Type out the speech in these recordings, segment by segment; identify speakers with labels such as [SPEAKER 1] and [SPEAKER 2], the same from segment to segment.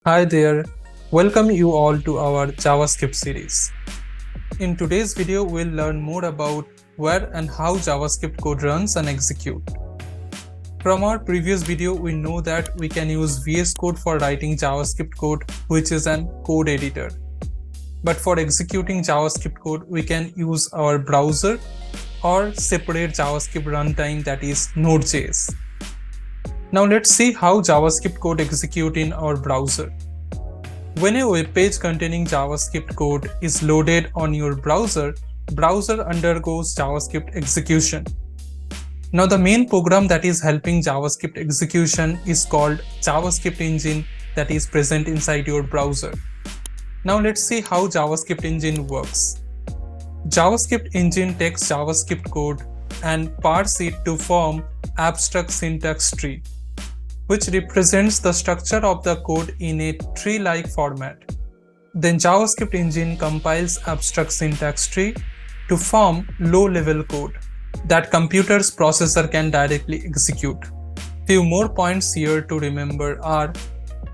[SPEAKER 1] Hi there, welcome you all to our JavaScript series. In today's video, we'll learn more about where and how JavaScript code runs and execute. From our previous video, we know that we can use VS Code for writing JavaScript code, which is an code editor. But for executing JavaScript code, we can use our browser or separate JavaScript runtime, that is Node.js. Now let's see how JavaScript code execute in our browser. When a web page containing JavaScript code is loaded on your browser undergoes JavaScript execution. Now the main program that is helping JavaScript execution is called JavaScript engine that is present inside your browser. Now let's see how JavaScript engine works. JavaScript engine takes JavaScript code and parse it to form abstract syntax tree, which represents the structure of the code in a tree-like format. Then JavaScript engine compiles abstract syntax tree to form low-level code that computer's processor can directly execute. Few more points here to remember are: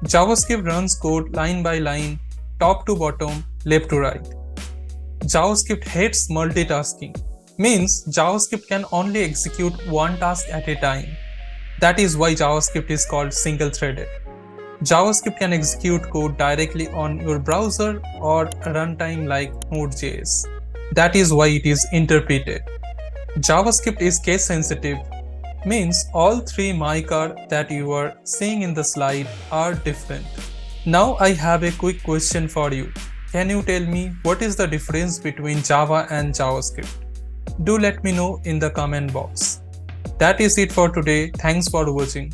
[SPEAKER 1] JavaScript runs code line by line, top to bottom, left to right. JavaScript hates multitasking, means JavaScript can only execute one task at a time. That is why JavaScript is called single-threaded. JavaScript can execute code directly on your browser or runtime like Node.js. That is why it is interpreted. JavaScript is case-sensitive, means all three micar that you are seeing in the slide are different. Now I have a quick question for you. Can you tell me what is the difference between Java and JavaScript? Do let me know in the comment box. That is it for today. Thanks for watching.